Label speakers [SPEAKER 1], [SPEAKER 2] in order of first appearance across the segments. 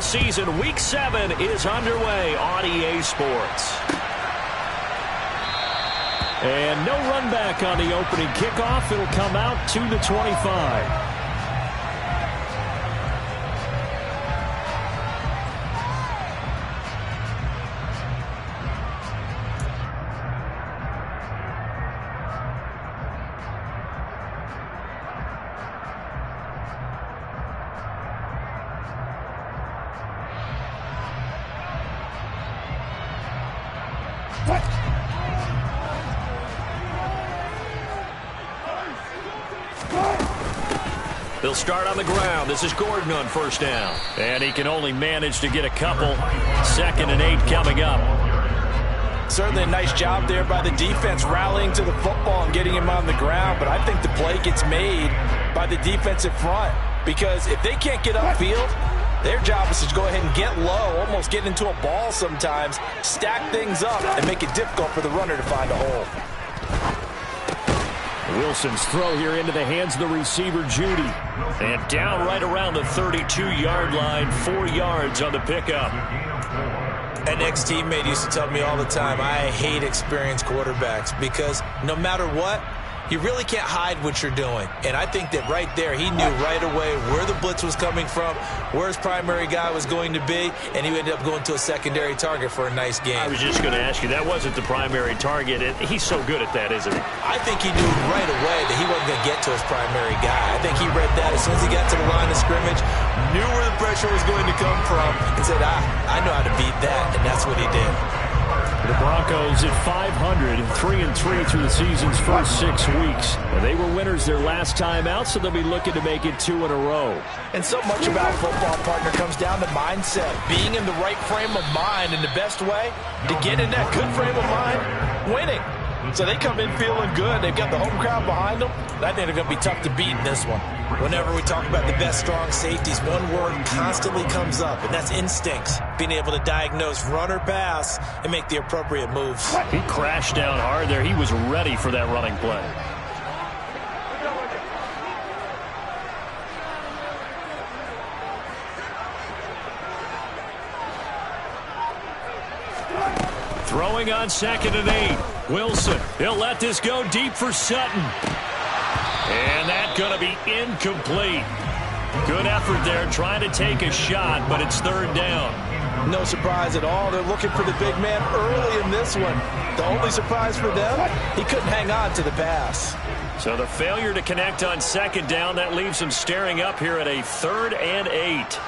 [SPEAKER 1] season. Week 7 is underway on EA Sports. And no run back on the opening kickoff. It'll come out to the 25. They'll start on the ground. This is Gordon on first down. And he can only manage to get a couple. 2nd and 8 coming up.
[SPEAKER 2] Certainly a nice job there by the defense rallying to the football and getting him on the ground. But I think the play gets made by the defensive front. Because if they can't get upfield, their job is to go ahead and get low, almost get into a ball sometimes, stack things up, and make it difficult for the runner to find a hole.
[SPEAKER 1] Wilson's throw here into the hands of the receiver, Judy. And down right around the 32-yard line, 4 yards on the pickup.
[SPEAKER 2] An ex-teammate used to tell me all the time, I hate experienced quarterbacks because no matter what, you really can't hide what you're doing. And I think that right there, he knew right away where the blitz was coming from, where his primary guy was going to be, and he ended up going to a secondary target for a nice game.
[SPEAKER 1] I was just going to ask you, that wasn't the primary target. He's so good at that, isn't he?
[SPEAKER 2] I think he knew right away that he wasn't going to get to his primary guy. I think he read that as soon as he got to the line of scrimmage, knew where the pressure was going to come from, and said, I know how to beat that, and that's what he did.
[SPEAKER 1] The Broncos at 500, 3-3 through the season's first 6 weeks. And they were winners their last time out, so they'll be looking to make it 2 in a row.
[SPEAKER 2] And so much about football, partner, comes down to mindset. Being in the right frame of mind, and the best way to get in that good frame of mind, winning. So they come in feeling good. They've got the home crowd behind them. I think they're going to be tough to beat in this one. Whenever we talk about the best strong safeties, one word constantly comes up, and that's instincts. Being able to diagnose run or pass and make the appropriate moves.
[SPEAKER 1] He crashed down hard there. He was ready for that running play. Throwing on 2nd and 8. Wilson, he'll let this go deep for Sutton. And that's going to be incomplete. Good effort there trying to take a shot, but it's 3rd down.
[SPEAKER 2] No surprise at all. They're looking for the big man early in this one. The only surprise for them, he couldn't hang on to the pass.
[SPEAKER 1] So the failure to connect on 2nd down, that leaves him staring up here at a 3rd and 8.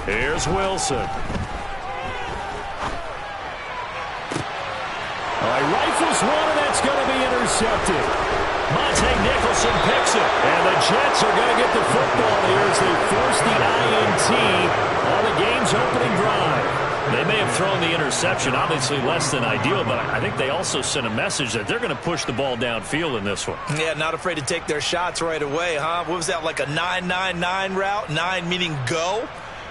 [SPEAKER 1] Here's Wilson. Rifles one, and that's going to be intercepted. Monte Nicholson picks it, and the Jets are going to get the football here as they force the INT on the game's opening drive. They may have thrown the interception, obviously less than ideal, but I think they also sent a message that they're going to push the ball downfield in this one.
[SPEAKER 2] Yeah, not afraid to take their shots right away, huh? What was that, like a 9-9-9 route? 9 meaning go?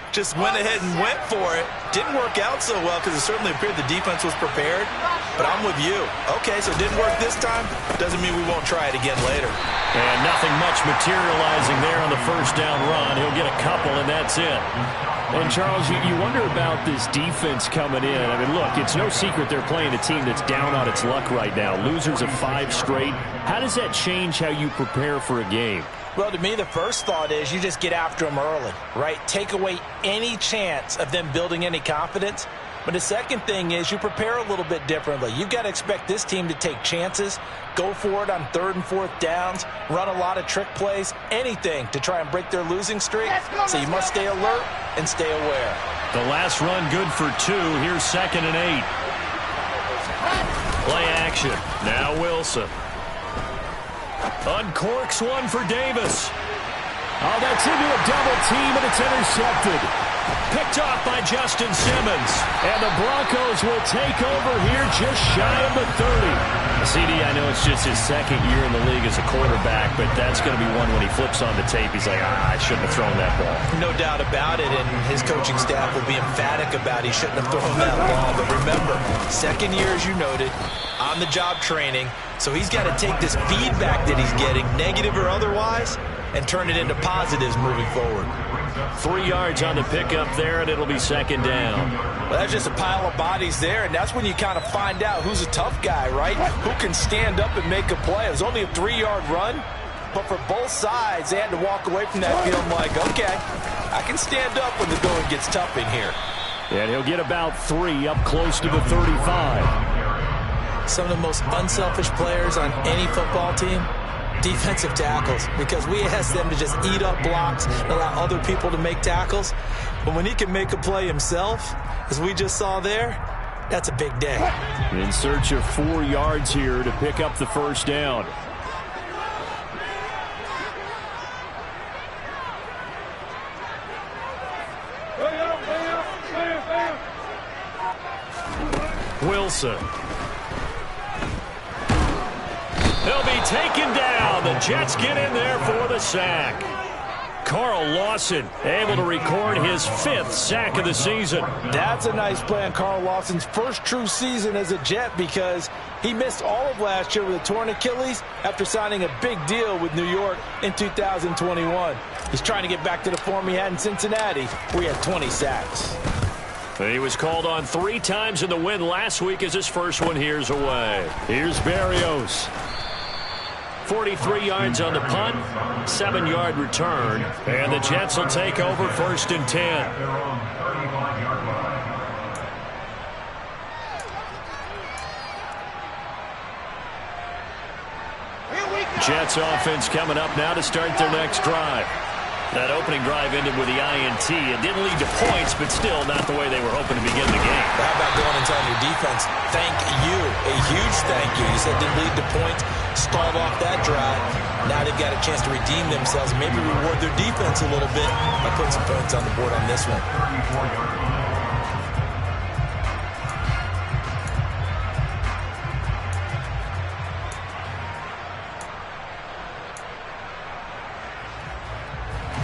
[SPEAKER 2] Just went ahead and went for it. Didn't work out so well because it certainly appeared the defense was prepared. But I'm with you. Okay, so it didn't work this time. Doesn't mean we won't try it again later.
[SPEAKER 1] And nothing much materializing there on the first down run. He'll get a couple, and that's it. And, Charles, you wonder about this defense coming in. I mean, look, it's no secret they're playing a team that's down on its luck right now. Losers of 5 straight. How does that change how you prepare for a game?
[SPEAKER 2] Well, to me, the first thought is you just get after them early, right? Take away any chance of them building any confidence. But the second thing is you prepare a little bit differently. You've got to expect this team to take chances, go for it on 3rd and 4th downs, run a lot of trick plays, anything to try and break their losing streak. So you must stay alert and stay aware.
[SPEAKER 1] The last run good for 2. Here's 2nd and 8. Play action. Now Wilson. Uncorks one for Davis. Oh, that's into a double team, and it's intercepted. Picked off by Justin Simmons. And the Broncos will take over here just shy of the 30. CD, I know it's just his second year in the league as a quarterback, but that's going to be one when he flips on the tape. He's like, I shouldn't have thrown that ball.
[SPEAKER 2] No doubt about it, and his coaching staff will be emphatic about he shouldn't have thrown that ball. But remember, second year, as you noted, on-the-job training, so he's got to take this feedback that he's getting, negative or otherwise, and turn it into positives moving forward.
[SPEAKER 1] 3 yards on the pickup there, and it'll be second down.
[SPEAKER 2] Well, that's just a pile of bodies there, and that's when you kind of find out who's a tough guy, right? Who can stand up and make a play. It was only a 3-yard run, but for both sides, they had to walk away from that feeling like, okay, I can stand up when the going gets tough in here.
[SPEAKER 1] And he'll get about 3 up close to the 35.
[SPEAKER 2] Some of the most unselfish players on any football team, defensive tackles, because we ask them to just eat up blocks and allow other people to make tackles. But when he can make a play himself, as we just saw there, that's a big day.
[SPEAKER 1] In search of 4 yards here to pick up the first down. Wilson. He'll be taken down. The Jets get in there for the sack. Carl Lawson able to record his 5th sack of the season.
[SPEAKER 2] That's a nice play on Carl Lawson's first true season as a Jet, because he missed all of last year with a torn Achilles after signing a big deal with New York in 2021. He's trying to get back to the form he had in Cincinnati, where he had 20 sacks.
[SPEAKER 1] He was called on 3 times in the win last week as his first one here's away. Here's Berrios. 43 yards on the punt, 7-yard return, and the Jets will take over 1st and 10. Jets offense coming up now to start their next drive. That opening drive ended with the INT. It didn't lead to points, but still not the way they were hoping to begin the game.
[SPEAKER 2] How about going and telling your defense, thank you, a huge thank you. You said it didn't lead to points, stalled off that drive. Now they've got a chance to redeem themselves, maybe reward their defense a little bit by putting some points on the board on this one.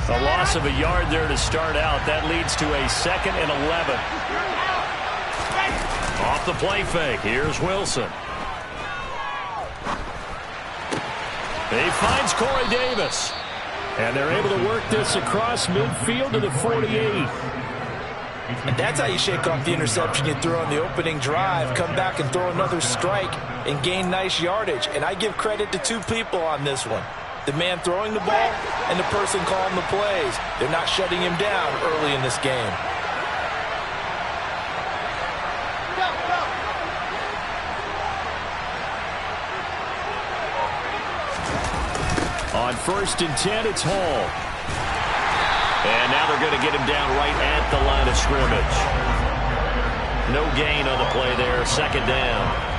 [SPEAKER 1] A loss of a yard there to start out. That leads to a 2nd and 11. Off the play fake. Here's Wilson. He finds Corey Davis. And they're able to work this across midfield to the 48.
[SPEAKER 2] And that's how you shake off the interception you threw on the opening drive, come back and throw another strike and gain nice yardage. And I give credit to 2 people on this one. The man throwing the ball and the person calling the plays. They're not shutting him down early in this game.
[SPEAKER 1] On 1st and 10, it's Hall. And now they're going to get him down right at the line of scrimmage. No gain on the play there, 2nd down.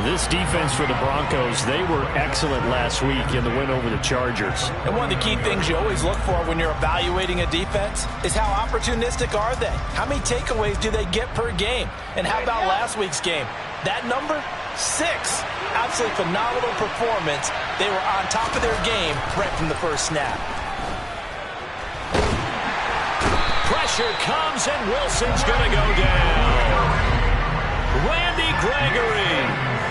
[SPEAKER 1] This defense for the Broncos, they were excellent last week in the win over the Chargers.
[SPEAKER 2] And one of the key things you always look for when you're evaluating a defense is how opportunistic are they? How many takeaways do they get per game? And how about last week's game? That number, 6. Absolutely phenomenal performance. They were on top of their game right from the first snap.
[SPEAKER 1] Pressure comes, and Wilson's going to go down. Randy Gregory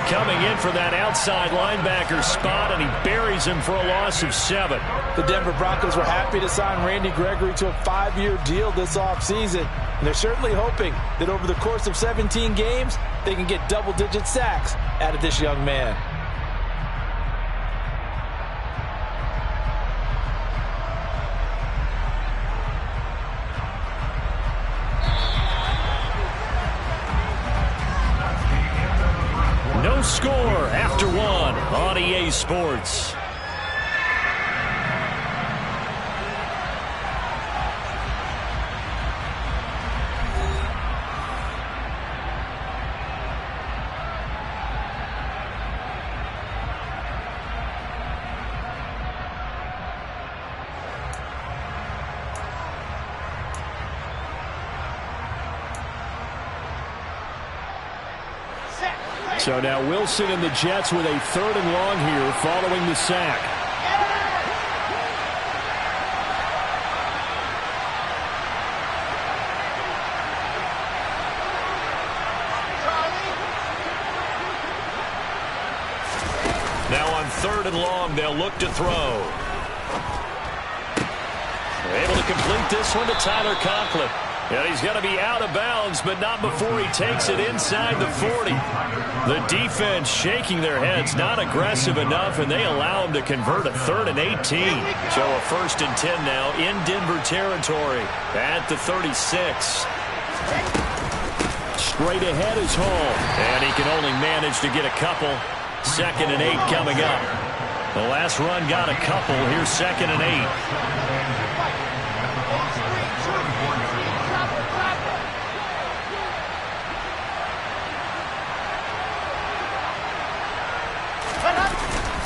[SPEAKER 1] coming in for that outside linebacker spot, and he buries him for a loss of 7.
[SPEAKER 2] The Denver Broncos were happy to sign Randy Gregory to a 5-year deal this offseason. And they're certainly hoping that over the course of 17 games, they can get double-digit sacks out of this young man.
[SPEAKER 1] No score after 1 on EA Sports. So now Wilson and the Jets with a 3rd and long here following the sack. Now on 3rd and long, they'll look to throw. Able to complete this one to Tyler Conklin. And he's going to be out of bounds, but not before he takes it inside the 40. The defense shaking their heads, not aggressive enough, and they allow him to convert a 3rd and 18. So a 1st and 10 now in Denver territory at the 36. Straight ahead is Hall, and he can only manage to get a couple. 2nd and 8 coming up. The last run got a couple. Here's 2nd and 8.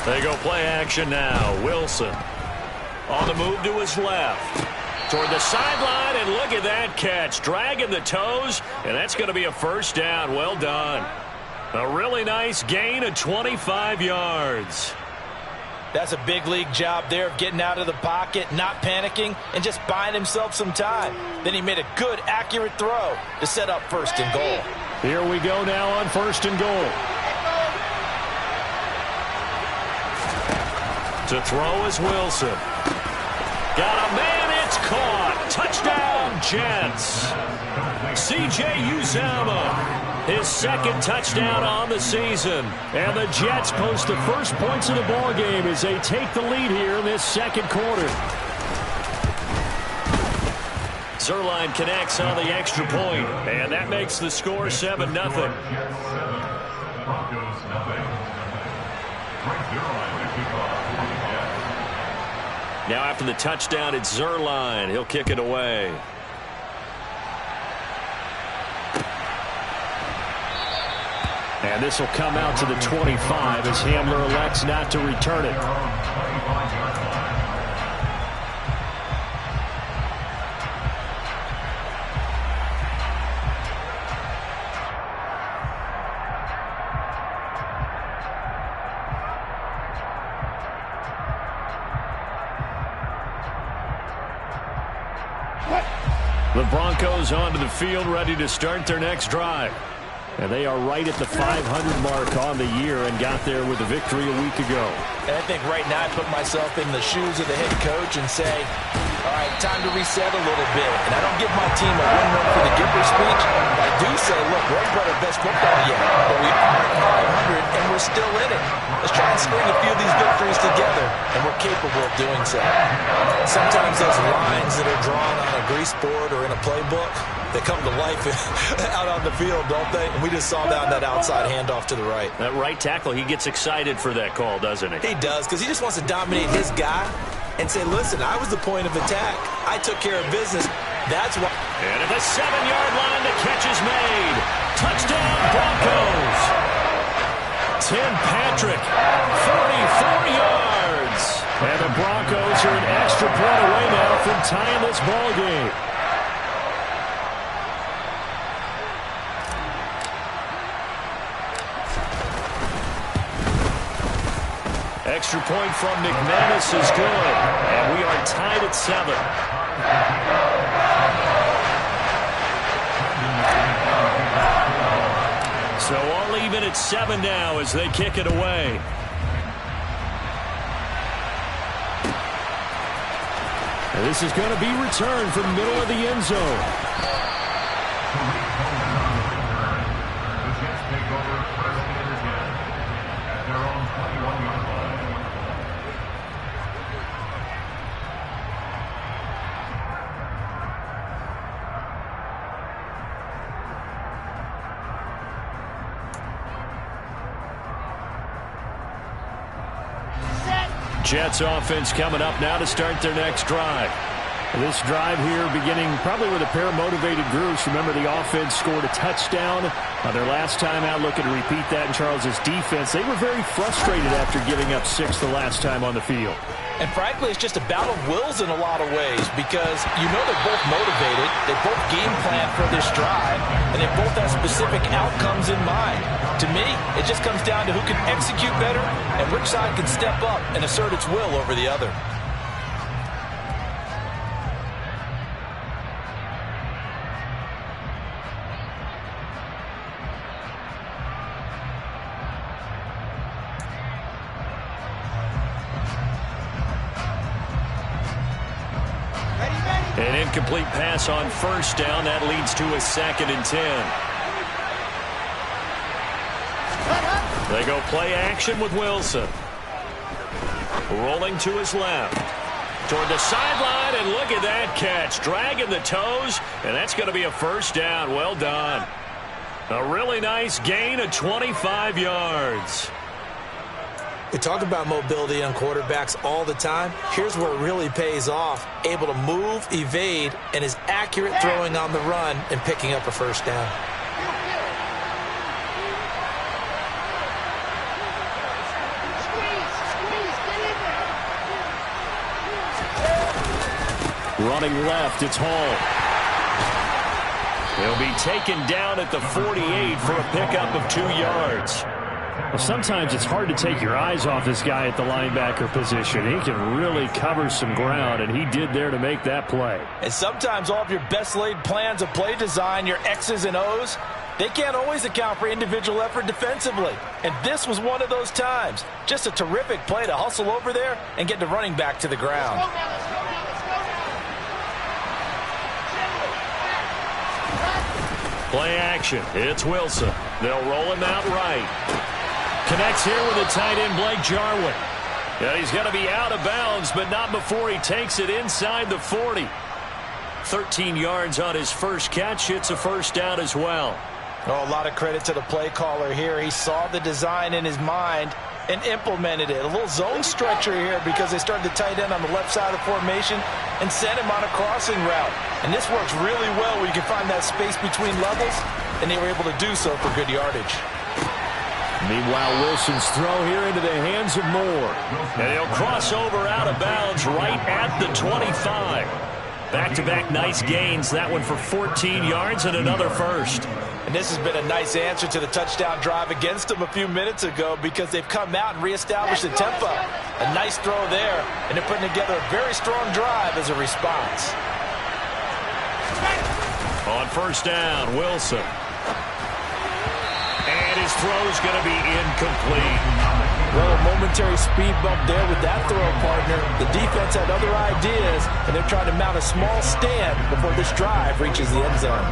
[SPEAKER 1] They go play action now. Wilson on the move to his left. Toward the sideline, and look at that catch. Dragging the toes, and that's going to be a 1st down. Well done. A really nice gain of 25 yards.
[SPEAKER 2] That's a big league job there of getting out of the pocket, not panicking, and just buying himself some time. Then he made a good, accurate throw to set up 1st and goal.
[SPEAKER 1] Here we go now on 1st and goal. To throw is Wilson. Got a man, it's caught. Touchdown, Jets. C.J. Uzomah, his 2nd touchdown on the season. And the Jets post the first points of the ball game as they take the lead here in this 2nd quarter. Zuerlein connects on the extra point, and that makes the score 7-0. Now after the touchdown, it's Zuerlein. He'll kick it away. And this will come out to the 25 as Hamler elects not to return it. The Broncos onto the field, ready to start their next drive. And they are right at the 500 mark on the year and got there with a victory a week ago.
[SPEAKER 2] And I think right now I put myself in the shoes of the head coach and say, all right, time to reset a little bit. And I don't give my team a win-win for the Gipper speech. I do say, look, we haven't played our best football yet, but we are at 500 and we're still in it. Let's try and string a few of these victories together, and we're capable of doing so. Sometimes those lines that are drawn on a grease board or in a playbook, they come to life out on the field, don't they? And we just saw that on that outside handoff to the right.
[SPEAKER 1] That right tackle, he gets excited for that call, doesn't he?
[SPEAKER 2] He does, because he just wants to dominate his guy and say, listen, I was the point of attack. I took care of business. That's why.
[SPEAKER 1] And at the 7-yard line, the catch is made. Touchdown, Broncos. Tim Patrick, 44 yards. And the Broncos are an extra point away now from tying this ball game. Extra point from McManus is good. And we are tied at 7. So all even at 7 now as they kick it away. And this is going to be returned from the middle of the end zone. Jets offense coming up now to start their next drive. This drive here beginning probably with a pair of motivated groups. Remember, the offense scored a touchdown on their last time out, looking to repeat that in Charles's defense. They were very frustrated after giving up 6 the last time on the field.
[SPEAKER 2] And frankly, it's just a battle of wills in a lot of ways because you know they're both motivated, they both game plan for this drive, and they both have specific outcomes in mind. To me, it just comes down to who can execute better and which side can step up and assert its will over the other.
[SPEAKER 1] An incomplete pass on first down. That leads to a 2nd and 10. They go play action with Wilson. Rolling to his left. Toward the sideline, and look at that catch. Dragging the toes, and that's going to be a first down. Well done. A really nice gain of 25 yards.
[SPEAKER 2] We talk about mobility on quarterbacks all the time. Here's where it really pays off. Able to move, evade, and is accurate throwing on the run and picking up a first down.
[SPEAKER 1] Running left, it's Hall. He'll be taken down at the 48 for a pickup of 2 yards. Well, sometimes it's hard to take your eyes off this guy at the linebacker position. He can really cover some ground, and he did there to make that play.
[SPEAKER 2] And sometimes all of your best laid plans of play design, your X's and O's, they can't always account for individual effort defensively. And this was one of those times. Just a terrific play to hustle over there and get the running back to the ground.
[SPEAKER 1] Play action. It's Wilson. They'll roll him out right. Connects here with the tight end, Blake Jarwin. Yeah, he's going to be out of bounds, but not before he takes it inside the 40. 13 yards on his first catch. It's a first down as well.
[SPEAKER 2] Oh, a lot of credit to the play caller here. He saw the design in his mind and implemented it. A little zone stretcher here because they started the tight end on the left side of the formation and sent him on a crossing route. And this works really well where you can find that space between levels, and they were able to do so for good yardage.
[SPEAKER 1] Meanwhile, Wilson's throw here into the hands of Moore. And he'll cross over out of bounds right at the 25. Back-to-back nice gains. That one for 14 yards and another first.
[SPEAKER 2] And this has been a nice answer to the touchdown drive against them a few minutes ago because they've come out and reestablished the tempo. A nice throw there, and they're putting together a very strong drive as a response.
[SPEAKER 1] On first down, Wilson. And his throw's going to be incomplete.
[SPEAKER 2] Well, a momentary speed bump there with that throw, partner. The defense had other ideas, and they're trying to mount a small stand before this drive reaches the end zone.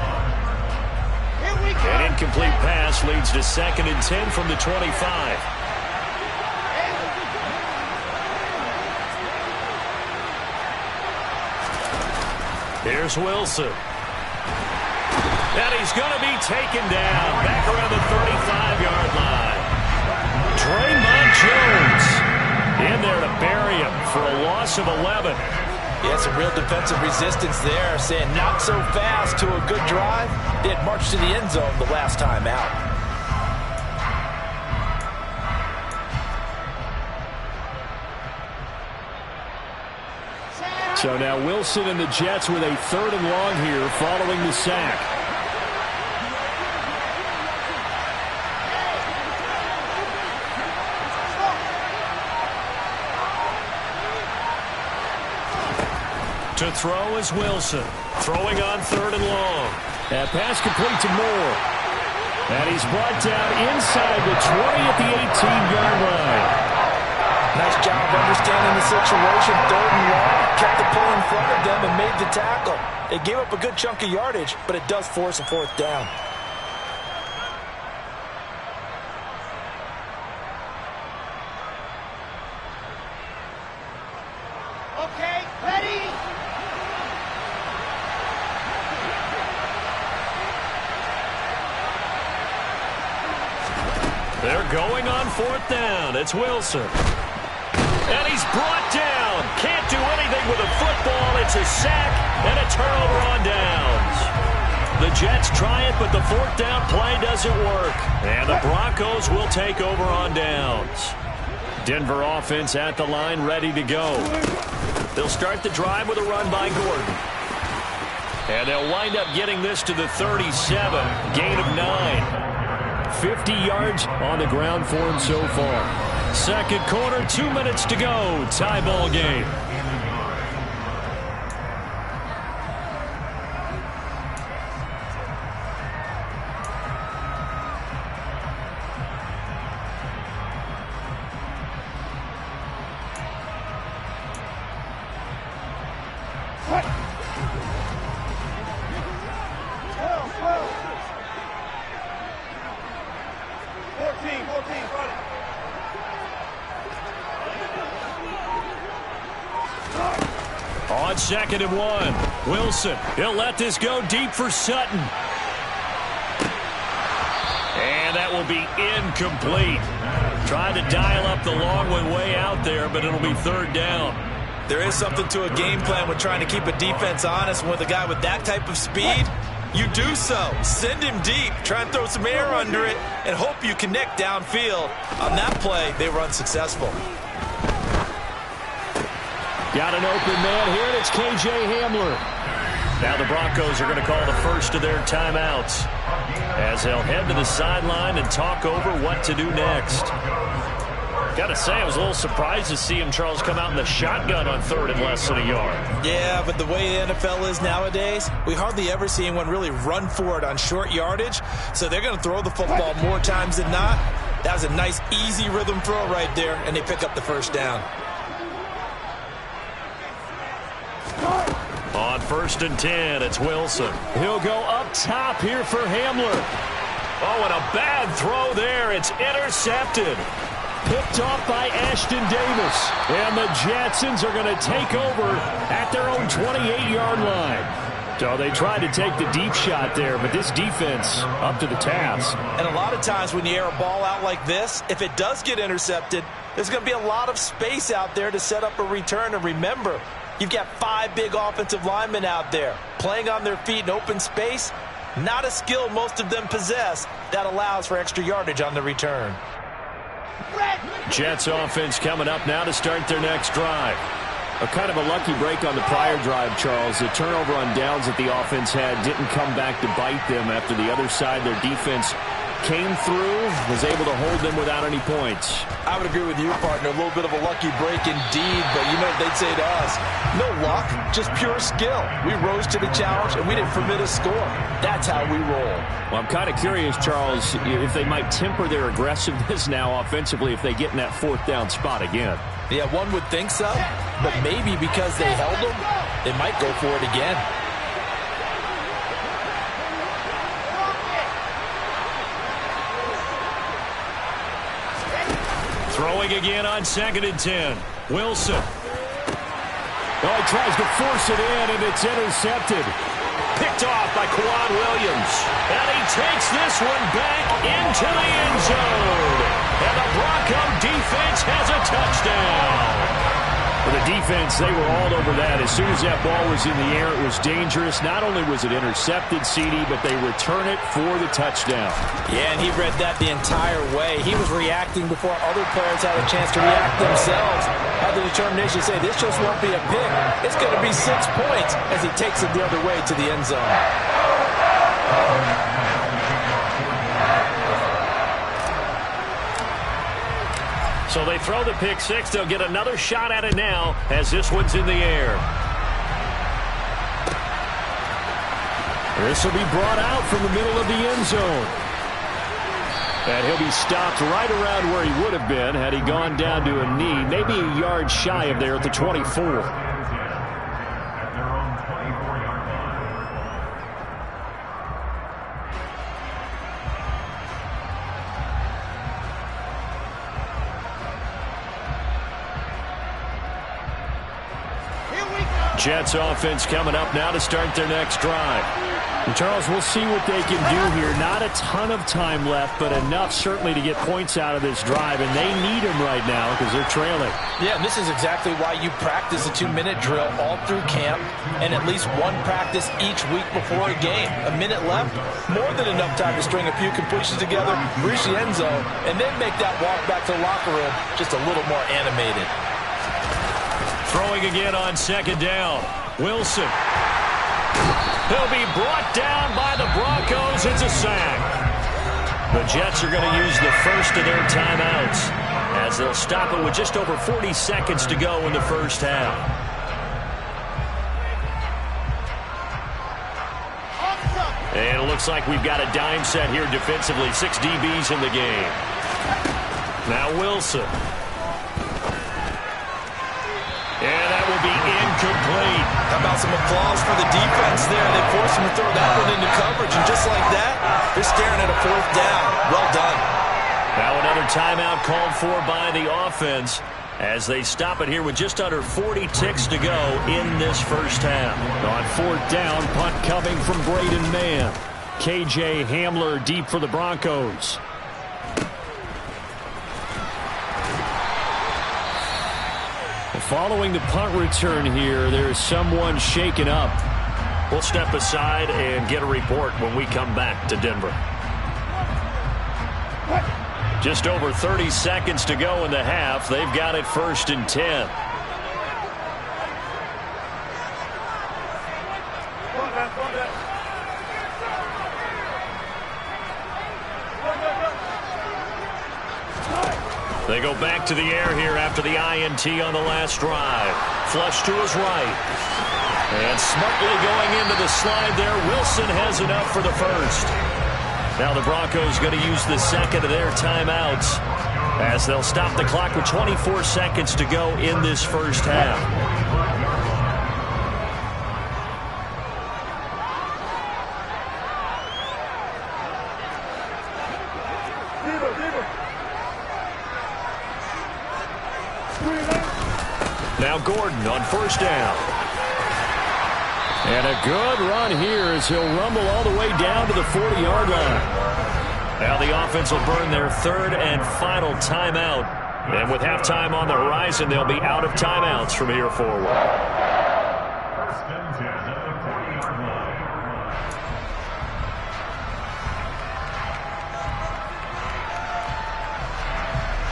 [SPEAKER 1] An incomplete pass leads to 2nd and 10 from the 25. Here's Wilson. And he's going to be taken down back around the 35-yard line. Draymond Jones in there to bury him for a loss of 11.
[SPEAKER 2] Yeah, some real defensive resistance there, saying not so fast to a good drive. They had marched to the end zone the last time out.
[SPEAKER 1] So now Wilson and the Jets with a 3rd and long here following the sack. To throw is Wilson. Throwing on 3rd and long. That pass complete to Moore. And he's brought down inside the 20 at the 18-yard line.
[SPEAKER 2] Nice job understanding the situation. 3rd and long. Kept the play in front of them and made the tackle. They gave up a good chunk of yardage, but it does force a 4th down.
[SPEAKER 3] Okay, ready?
[SPEAKER 1] They're going on 4th down. It's Wilson. And he's brought down. Can't do anything with the football. it's a sack and a turnover on downs. The Jets try it, but the fourth down play doesn't work. And the Broncos will take over on downs. Denver offense at the line, ready to go. They'll start the drive with a run by Gordon. And they'll wind up getting this to the 37, gain of 9. 50 yards on the ground for him so far. Second quarter, 2 minutes to go. Tie ball game. On 2nd and 1, Wilson. He'll let this go deep for Sutton. And that will be incomplete. Trying to dial up the long one way out there, but it'll be 3rd down.
[SPEAKER 2] There is something to a game plan when trying to keep a defense honest. With a guy with that type of speed, you do so. Send him deep. Try and throw some air under it and hope you connect downfield. On that play, they were unsuccessful.
[SPEAKER 1] Got an open man here, and it's K.J. Hamler. Now the Broncos are going to call the first of their timeouts as they'll head to the sideline and talk over what to do next. Got to say, I was a little surprised to see him, Charles, come out in the shotgun on 3rd and less than a yard.
[SPEAKER 2] Yeah, but the way the NFL is nowadays, we hardly ever see anyone really run for it on short yardage. So they're going to throw the football more times than not. That was a nice, easy rhythm throw right there, and they pick up the first down.
[SPEAKER 1] On 1st and 10, it's Wilson. He'll go up top here for Hamler. Oh, and a bad throw there. It's intercepted. Picked off by Ashton Davis. And the Jetsons are going to take over at their own 28-yard line. So they tried to take the deep shot there, but this defense up to the task.
[SPEAKER 2] And a lot of times when you air a ball out like this, if it does get intercepted, there's going to be a lot of space out there to set up a return. And remember, you've got 5 big offensive linemen out there playing on their feet in open space. Not a skill most of them possess that allows for extra yardage on the return.
[SPEAKER 1] Jets offense coming up now to start their next drive. A kind of a lucky break on the prior drive, Charles. The turnover on downs that the offense had didn't come back to bite them after the other side. Their defense came through, was able to hold them without any points.
[SPEAKER 2] I would agree with you, partner. A little bit of a lucky break indeed, but you know what they'd say to us? No luck, just pure skill. We rose to the challenge, and we didn't permit a score. That's how we roll.
[SPEAKER 1] Well, I'm kind of curious, Charles, if they might temper their aggressiveness now offensively if they get in that 4th down spot again.
[SPEAKER 2] Yeah, one would think so, but maybe because they held them, they might go for it again.
[SPEAKER 1] Throwing again on 2nd and 10. Wilson. Oh, he tries to force it in, and it's intercepted. Picked off by Kwan Williams. And he takes this one back into the end zone. And the Bronco defense has a touchdown. For the defense, they were all over that. As soon as that ball was in the air, it was dangerous. Not only was it intercepted, CD, but they return it for the touchdown.
[SPEAKER 2] Yeah, and he read that the entire way. He was reacting before other players had a chance to react themselves. Had the determination to say, this just won't be a pick. It's going to be 6 points as he takes it the other way to the end zone.
[SPEAKER 1] So they throw the pick 6. They'll get another shot at it now as this one's in the air. This will be brought out from the middle of the end zone. And he'll be stopped right around where he would have been had he gone down to a knee, maybe a yard shy of there at the 24. Jets offense coming up now to start their next drive. And Charles, we'll see what they can do here. Not a ton of time left, but enough certainly to get points out of this drive, and they need them right now because they're trailing.
[SPEAKER 2] Yeah, and this is exactly why you practice a 2-minute drill all through camp and at least one practice each week before a game. A minute left, more than enough time to string a few completions together, reach the end zone, and then make that walk back to the locker room just a little more animated.
[SPEAKER 1] Throwing again on second down. Wilson. He'll be brought down by the Broncos. It's a sack. The Jets are going to use the first of their timeouts as they'll stop it with just over 40 seconds to go in the first half. And it looks like we've got a dime set here defensively. 6 DBs in the game. Now Wilson. And that will be incomplete.
[SPEAKER 2] How about some applause for the defense there? They forced him to throw that one into coverage, and just like that, they're staring at a 4th down. Well done.
[SPEAKER 1] Now another timeout called for by the offense as they stop it here with just under 40 ticks to go in this first half. On 4th down, punt coming from Braden Mann. KJ Hamler deep for the Broncos. Following the punt return here, there is someone shaken up. We'll step aside and get a report when we come back to Denver. Just over 30 seconds to go in the half. They've got it 1st and 10. They go back to the air here after the INT on the last drive. Flush to his right. And smartly going into the slide there. Wilson has enough for the first. Now the Broncos going to use the second of their timeouts as they'll stop the clock with 24 seconds to go in this first half. Now Gordon on 1st down. And a good run here as he'll rumble all the way down to the 40-yard line. Now the offense will burn their 3rd and final timeout. And with halftime on the horizon, they'll be out of timeouts from here forward.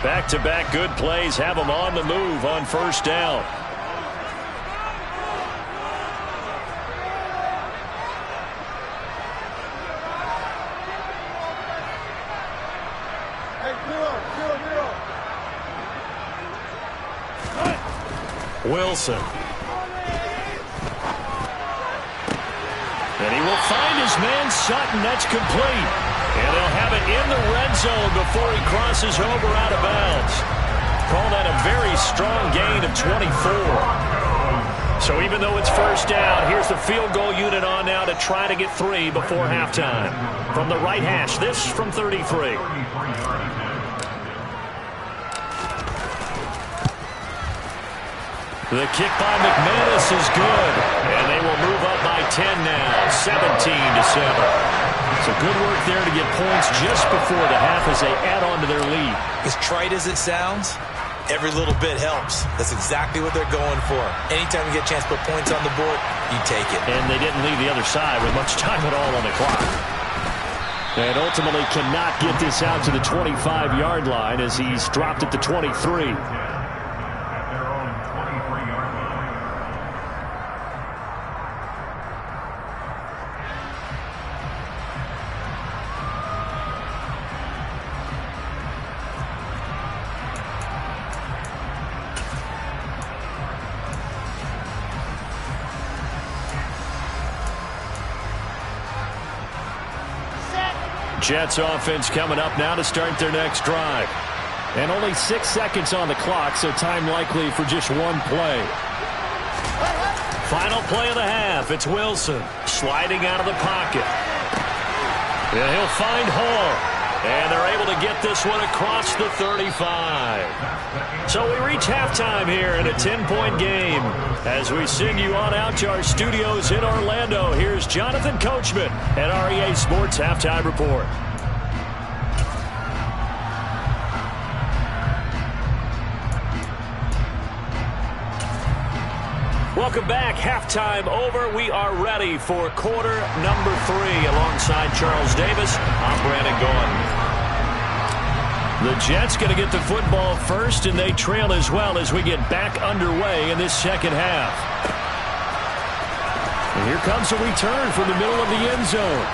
[SPEAKER 1] Back-to-back good plays have them on the move on 1st down. Wilson. And he will find his man Sutton. That's complete. And they'll have it in the red zone before he crosses over out of bounds. Call that a very strong gain of 24. So even though it's 1st down, here's the field goal unit on now to try to get 3 before halftime. From the right hash, this from 33. The kick by McManus is good. And they will move up by 10 now, 17-7. So good work there to get points just before the half as they add on to their lead.
[SPEAKER 2] As trite as it sounds, every little bit helps. That's exactly what they're going for. Anytime you get a chance to put points on the board, you take it.
[SPEAKER 1] And they didn't leave the other side with much time at all on the clock. And ultimately cannot get this out to the 25-yard line as he's dropped at the 23. Jets offense coming up now to start their next drive. And only 6 seconds on the clock, so time likely for just one play. Final play of the half. It's Wilson sliding out of the pocket. And he'll find Hall. And they're able to get this one across the 35. So we reach halftime here in a 10-point game. As we send you on out to our studios in Orlando, here's Jonathan Coachman at REA Sports Halftime Report. Welcome back. Halftime over. We are ready for quarter number 3. Alongside Charles Davis, I'm Brandon Gaudin. The Jets going to get the football first, and they trail as well as we get back underway in this second half. And here comes a return from the middle of the end zone.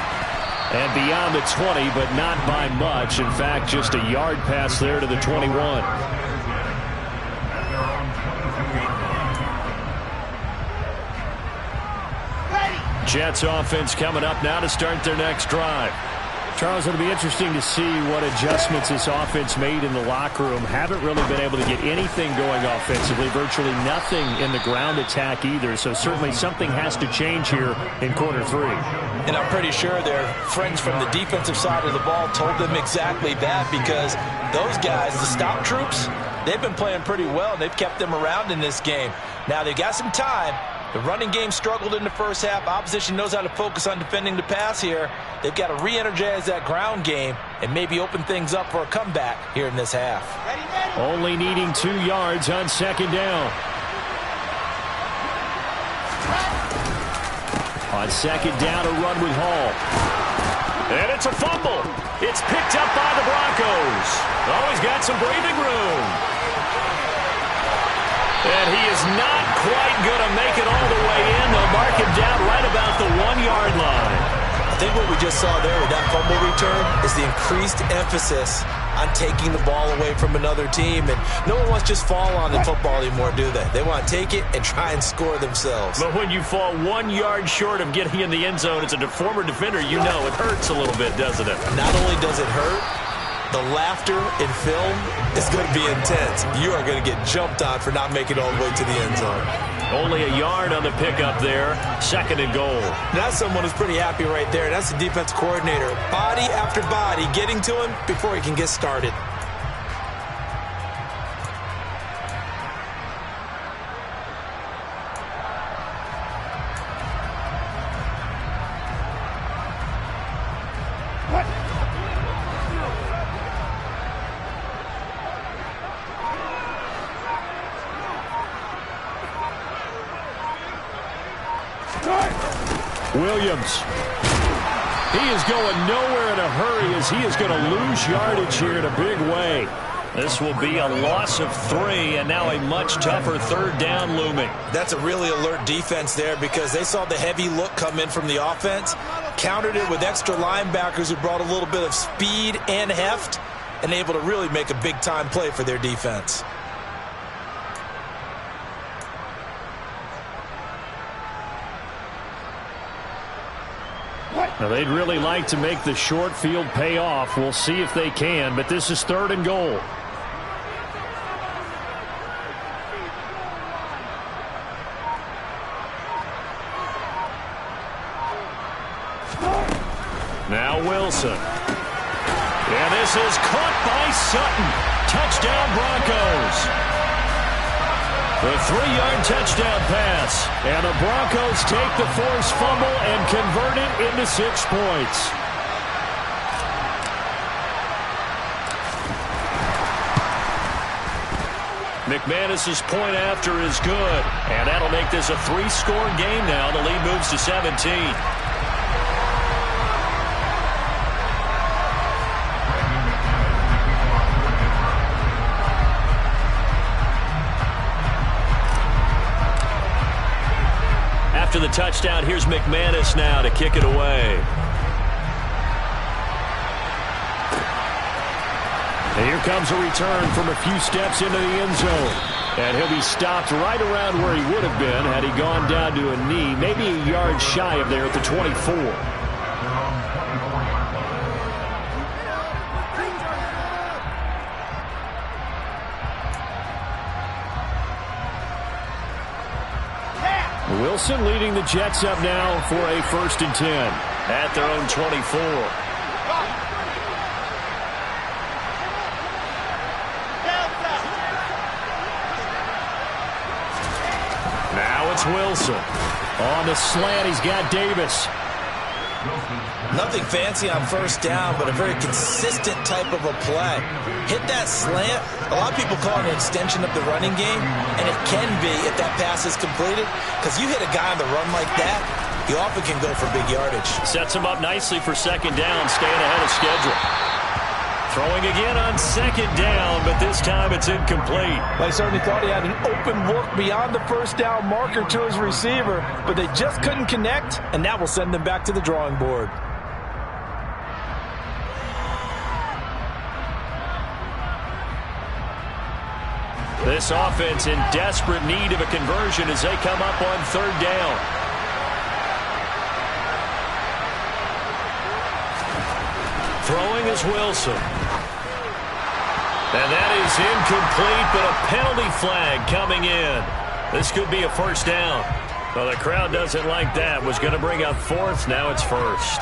[SPEAKER 1] And beyond the 20, but not by much. In fact, just a yard pass there to the 21. Jets offense coming up now to start their next drive. Charles, it'll be interesting to see what adjustments this offense made in the locker room. Haven't really been able to get anything going offensively. Virtually nothing in the ground attack either. So certainly something has to change here in quarter 3.
[SPEAKER 2] And I'm pretty sure their friends from the defensive side of the ball told them exactly that, because those guys, the stop troops, they've been playing pretty well, and they've kept them around in this game. Now they've got some time. The running game struggled in the first half. Opposition knows how to focus on defending the pass here. They've got to re-energize that ground game and maybe open things up for a comeback here in this half.
[SPEAKER 1] Only needing 2 yards on second down. On second down, a run with Hall. And it's a fumble. It's picked up by the Broncos. Oh, he's got some breathing room. And he is not quite going to make it all the way in. They'll mark him down right about the 1-yard line.
[SPEAKER 2] I think what we just saw there with that fumble return is the increased emphasis on taking the ball away from another team. And no one wants to just fall on the football anymore, do they? They want to take it and try and score themselves.
[SPEAKER 1] But when you fall 1 yard short of getting in the end zone as a former defender, you know it hurts a little bit, doesn't it?
[SPEAKER 2] Not only does it hurt, the laughter in film is going to be intense. You are going to get jumped on for not making it all the way to the end zone.
[SPEAKER 1] Only a yard on the pickup there. 2nd and goal.
[SPEAKER 2] That's someone who's pretty happy right there. That's the defense coordinator. Body after body getting to him before he can get started.
[SPEAKER 1] Williams. He is going nowhere in a hurry as he is going to lose yardage here in a big way. This will be a loss of 3, and now a much tougher 3rd down looming.
[SPEAKER 2] That's a really alert defense there, because they saw the heavy look come in from the offense, countered it with extra linebackers who brought a little bit of speed and heft, and able to really make a big-time play for their defense.
[SPEAKER 1] Now, they'd really like to make the short field pay off. We'll see if they can, but this is 3rd and goal. Now Wilson. And this is caught by Sutton. Touchdown Broncos. The 3-yard touchdown pass. And the Broncos take the forced fumble and convert it into 6 points. McManus's point after is good. And that'll make this a 3-score game now. The lead moves to 17. After the touchdown, here's McManus now to kick it away. And here comes a return from a few steps into the end zone. And he'll be stopped right around where he would have been had he gone down to a knee, maybe a yard shy of there at the 24. Wilson leading the Jets up now for a 1st and 10 at their own 24. it's Wilson. On the slant, he's got Davis.
[SPEAKER 2] Nothing fancy on first down, but a very consistent type of a play. Hit that slant. A lot of people call it an extension of the running game, and it can be if that pass is completed, because you hit a guy on the run like that, you often can go for big yardage.
[SPEAKER 1] Sets him up nicely for second down, staying ahead of schedule. Throwing again on second down, but this time it's incomplete.
[SPEAKER 2] They certainly thought he had an open look beyond the first down marker to his receiver, but they just couldn't connect, and that will send them back to the drawing board.
[SPEAKER 1] This offense in desperate need of a conversion as they come up on third down. Throwing is Wilson. And that is incomplete, but a penalty flag coming in. This could be a first down. Well, the crowd doesn't like that. Was going to bring up fourth. Now it's first.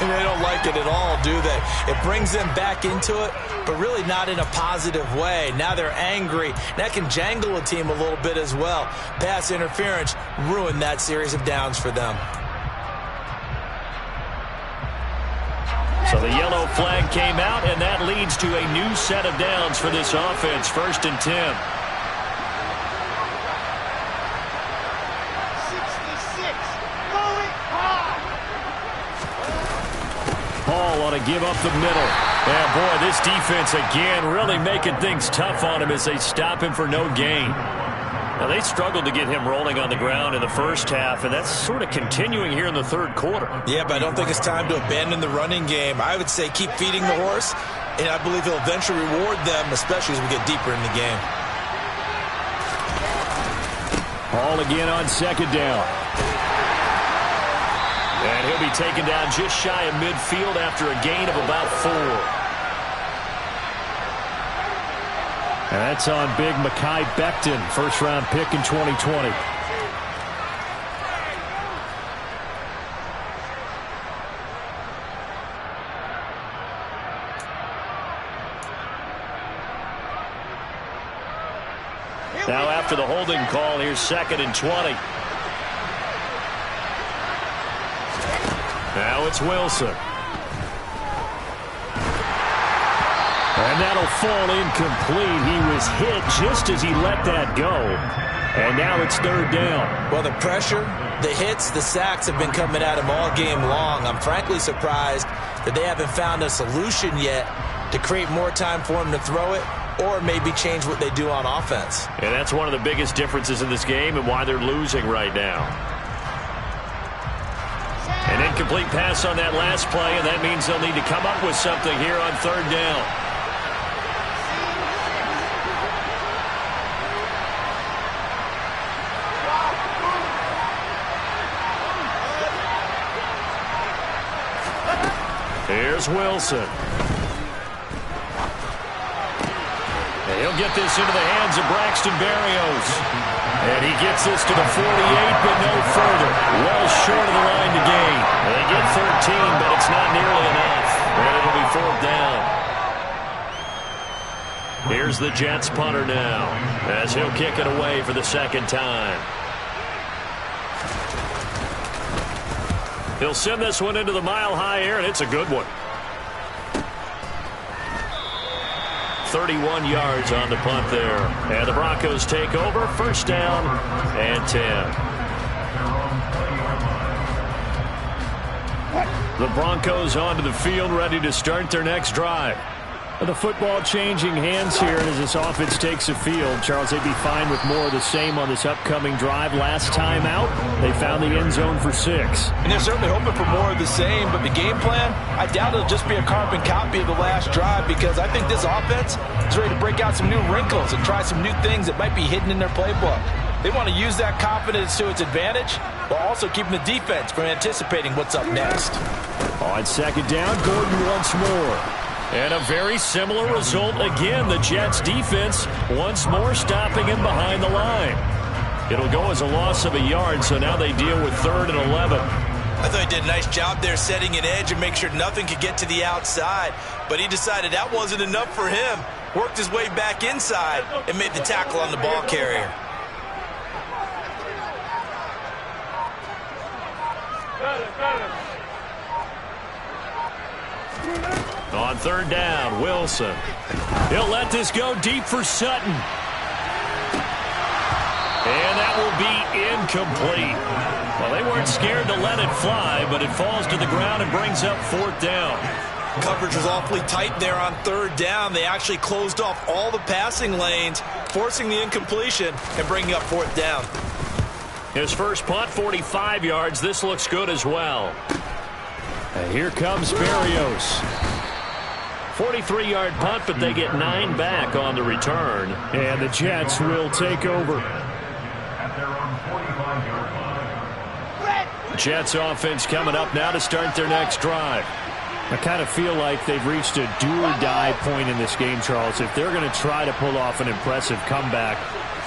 [SPEAKER 2] They don't like it at all, do they? It brings them back into it, but really not in a positive way. Now they're angry. That can jangle a team a little bit as well. Pass interference ruined that series of downs for them.
[SPEAKER 1] So the yellow flag came out, and that leads to a new set of downs for this offense. 1st and 10.
[SPEAKER 3] 66. Going hard.
[SPEAKER 1] Paul ought to give up the middle. And boy, this defense again really making things tough on him as they stop him for no gain. Now, they struggled to get him rolling on the ground in the first half, and that's sort of continuing here in the third quarter.
[SPEAKER 2] Yeah, but I don't think it's time to abandon the running game. I would say keep feeding the horse, and I believe he'll eventually reward them, especially as we get deeper in the game.
[SPEAKER 1] Paul again on second down. And he'll be taken down just shy of midfield after a gain of about 4. And that's on big Mekhi Becton, first-round pick in 2020. Now after the holding call, here's 2nd and 20. Now it's Wilson. And that'll fall incomplete. He was hit just as he let that go. And now it's 3rd down.
[SPEAKER 2] Well, the pressure, the hits, the sacks have been coming at him all game long. I'm frankly surprised that they haven't found a solution yet to create more time for him to throw it or maybe change what they do on offense.
[SPEAKER 1] And that's one of the biggest differences in this game and why they're losing right now. An incomplete pass on that last play, and that means they'll need to come up with something here on 3rd down. Here's Wilson. And he'll get this into the hands of Braxton Berrios. And he gets this to the 48, but no further. Well short of the line to gain. They get 13, but it's not nearly enough. And it'll be 4th down. Here's the Jets punter now, as he'll kick it away for the 2nd time. He'll send this one into the mile-high air, and it's a good one. 31 yards on the punt there. And the Broncos take over. 1st down and 10. The Broncos onto the field, ready to start their next drive. The football changing hands here as this offense takes the field. Charles, they'd be fine with more of the same on this upcoming drive. Last time out, they found the end zone for 6.
[SPEAKER 2] And they're certainly hoping for more of the same, but the game plan, I doubt it'll just be a carbon copy of the last drive, because I think this offense is ready to break out some new wrinkles and try some new things that might be hidden in their playbook. They want to use that confidence to its advantage, while also keeping the defense from anticipating what's up next.
[SPEAKER 1] On 2nd down, Gordon once more. And a very similar result again. The Jets defense once more stopping him behind the line. It'll go as a loss of a yard, so now they deal with 3rd and 11.
[SPEAKER 2] I thought he did a nice job there setting an edge and make sure nothing could get to the outside. But he decided that wasn't enough for him. Worked his way back inside and made the tackle on the ball carrier.
[SPEAKER 1] On third down, Wilson. He'll let this go deep for Sutton. And that will be incomplete. Well, they weren't scared to let it fly, but it falls to the ground and brings up fourth down.
[SPEAKER 2] Coverage was awfully tight there on third down. They actually closed off all the passing lanes, forcing the incompletion and bringing up fourth down.
[SPEAKER 1] His first punt, 45 yards. This looks good as well. And here comes Berrios. 43-yard punt, but they get 9 back on the return. And the Jets will take over. Jets offense coming up now to start their next drive. I kind of feel like they've reached a do-or-die point in this game, Charles. If they're going to try to pull off an impressive comeback,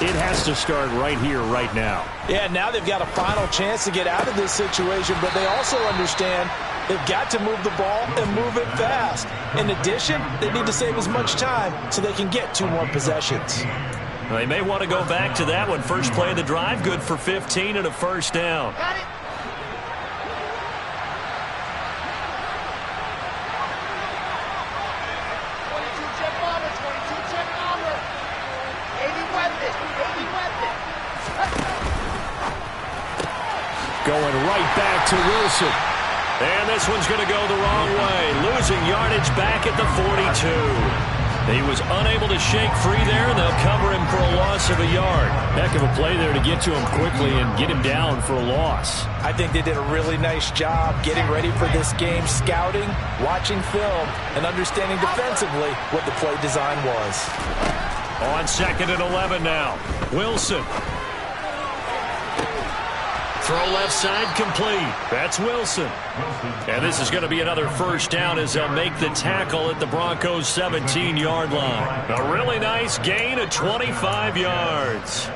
[SPEAKER 1] it has to start right here, right now.
[SPEAKER 2] Yeah, now they've got a final chance to get out of this situation, but they also understand they've got to move the ball and move it fast. In addition, they need to save as much time so they can get 2 more possessions.
[SPEAKER 1] Well, they may want to go back to that one. First play of the drive, good for 15 and a first down.
[SPEAKER 3] Got it.
[SPEAKER 1] Going right back to Wilson. And this one's going to go the wrong way. Losing yardage back at the 42. He was unable to shake free there, and they'll cover him for a loss of a yard. Heck of a play there to get to him quickly and get him down for a loss.
[SPEAKER 2] I think they did a really nice job getting ready for this game, scouting, watching film, and understanding defensively what the play design was.
[SPEAKER 1] On 2nd and 11 now. Wilson. Throw left side complete. That's Wilson. And this is going to be another first down as they'll make the tackle at the Broncos' 17-yard line. A really nice gain of 25 yards.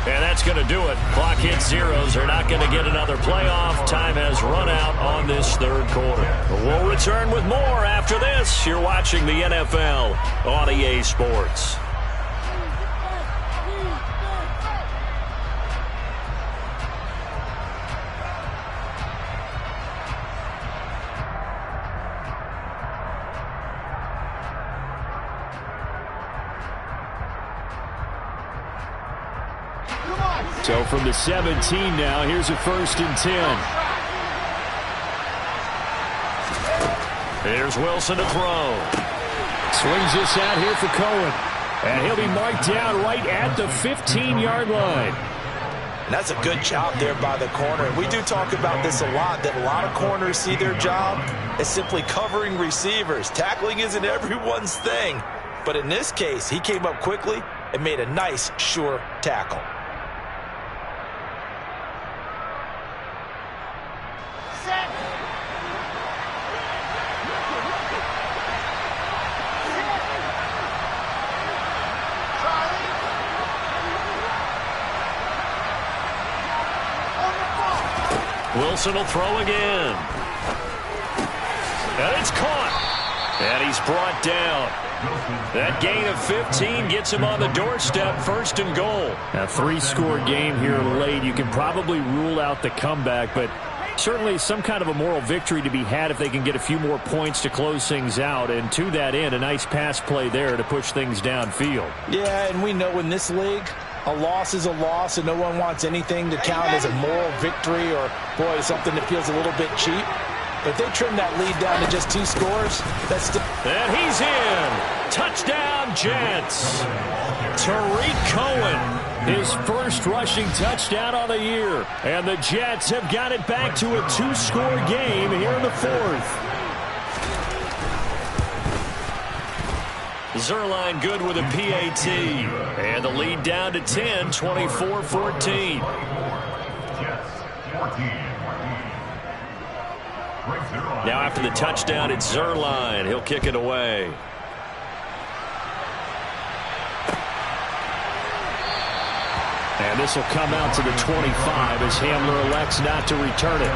[SPEAKER 1] And that's going to do it. Clock hits zeros. They're not going to get another playoff. Time has run out on this third quarter. We'll return with more after this. You're watching the NFL on EA Sports. So from the 17 now, here's a 1st and 10. Here's Wilson to throw. Swings this out here for Cohen. And he'll be marked down right at the 15-yard line.
[SPEAKER 2] And that's a good job there by the corner. And we do talk about this a lot, that a lot of corners see their job as simply covering receivers. Tackling isn't everyone's thing. But in this case, he came up quickly and made a nice, sure tackle.
[SPEAKER 1] Wilson will throw again. And it's caught. And he's brought down. That gain of 15 gets him on the doorstep, 1st and goal. A 3-score game here late. You can probably rule out the comeback, but certainly some kind of a moral victory to be had if they can get a few more points to close things out. And to that end, a nice pass play there to push things downfield.
[SPEAKER 2] Yeah, and we know in this league, a loss is a loss, and no one wants anything to count as a moral victory or, boy, something that feels a little bit cheap. But if they trim that lead down to just 2 scores, that's still...
[SPEAKER 1] And he's in. Touchdown, Jets. Tariq Cohen, his first rushing touchdown of the year. And the Jets have got it back to a 2-score game here in the 4th. Zuerlein good with a PAT. And the lead down to 10, 24-14. Now after the touchdown, it's Zuerlein. He'll kick it away. And this will come out to the 25 as Hamler elects not to return it.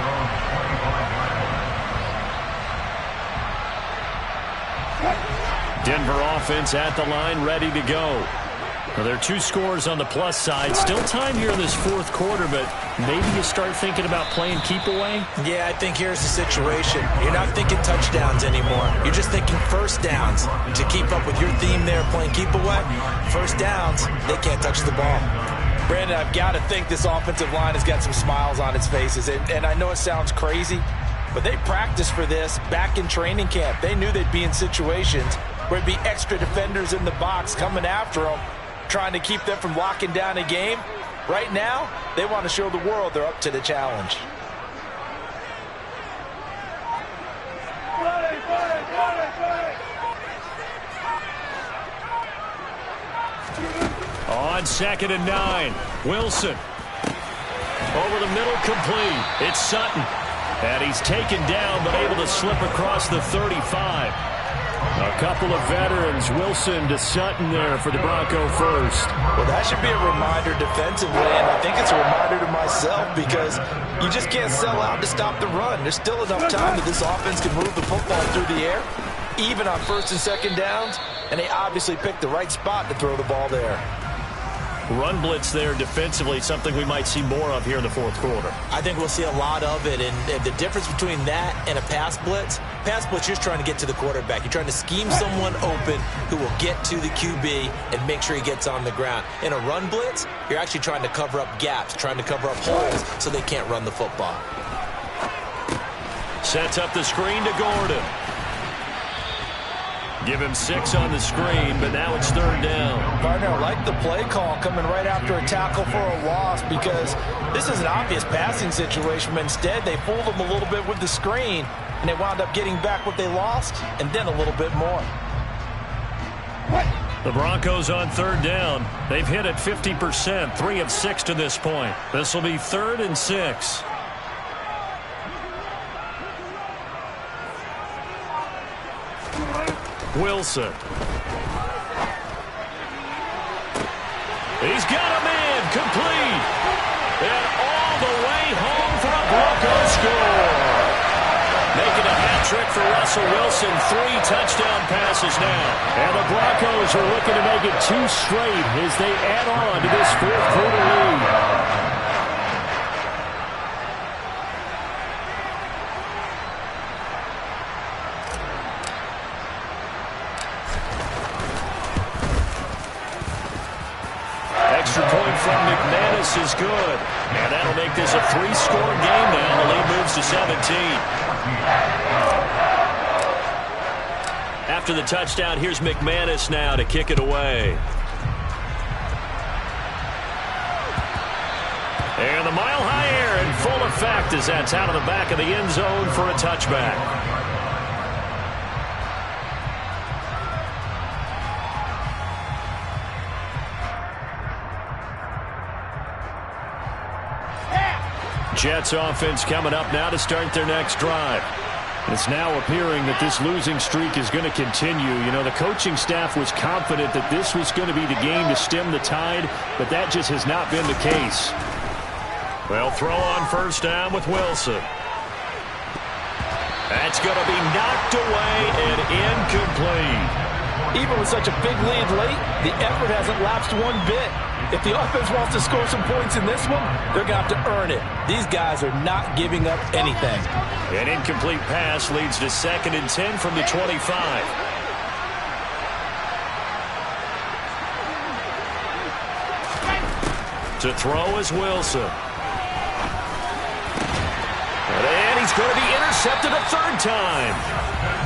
[SPEAKER 1] Denver offense at the line, ready to go. Well, there are two scores on the plus side. Still time here in this fourth quarter, but maybe you start thinking about playing keep away?
[SPEAKER 2] Yeah, I think here's the situation. You're not thinking touchdowns anymore. You're just thinking first downs. To keep up with your theme there, playing keep away, first downs, they can't touch the ball. Brandon, I've got to think this offensive line has got some smiles on its faces. And I know it sounds crazy, but they practiced for this back in training camp. They knew they'd be in situations where there'd be extra defenders in the box coming after them, trying to keep them from locking down a game. Right now, they want to show the world they're up to the challenge.
[SPEAKER 1] On 2nd and 9, Wilson. Over the middle, complete. It's Sutton. And he's taken down, but able to slip across the 35. A couple of veterans, Wilson to Sutton there for the Bronco first.
[SPEAKER 2] Well, that should be a reminder defensively, and I think it's a reminder to myself because you just can't sell out to stop the run. There's still enough time that this offense can move the football through the air, even on 1st and 2nd downs, and they obviously picked the right spot to throw the ball there.
[SPEAKER 1] Run blitz there defensively, something we might see more of here in the fourth quarter.
[SPEAKER 2] I think we'll see a lot of it, and the difference between that and a pass blitz, you're just trying to get to the quarterback. You're trying to scheme someone open who will get to the QB and make sure he gets on the ground. In a run blitz, you're actually trying to cover up gaps, trying to cover up holes so they can't run the football.
[SPEAKER 1] Sets up the screen to Gordon. Give him 6 on the screen, but now it's 3rd down.
[SPEAKER 2] Partner, I like the play call coming right after a tackle for a loss because this is an obvious passing situation, but instead they fooled them a little bit with the screen, and they wound up getting back what they lost and then a little bit more.
[SPEAKER 1] The Broncos on 3rd down. They've hit it 50%, 3 of 6 to this point. This will be 3rd and 6. Wilson. He's got a man, complete. And all the way home for a Broncos score. Making a hat trick for Russell Wilson. 3 touchdown passes now. And the Broncos are looking to make it 2 straight as they add on to this fourth quarter lead. Extra point from McManus is good. And that'll make this a 3-score game now. The lead moves to 17. After the touchdown, here's McManus now to kick it away. And the mile-high air in full effect as that's out of the back of the end zone for a touchback. Jets offense coming up now to start their next drive. It's now appearing that this losing streak is going to continue. You know, the coaching staff was confident that this was going to be the game to stem the tide, but that just has not been the case. Well, throw on 1st down with Wilson. That's going to be knocked away and incomplete.
[SPEAKER 2] Even with such a big lead late, the effort hasn't lapsed one bit. If the offense wants to score some points in this one, they're going to have to earn it. These guys are not giving up anything.
[SPEAKER 1] An incomplete pass leads to 2nd and 10 from the 25. To throw is Wilson. And he's going to be intercepted a 3rd time.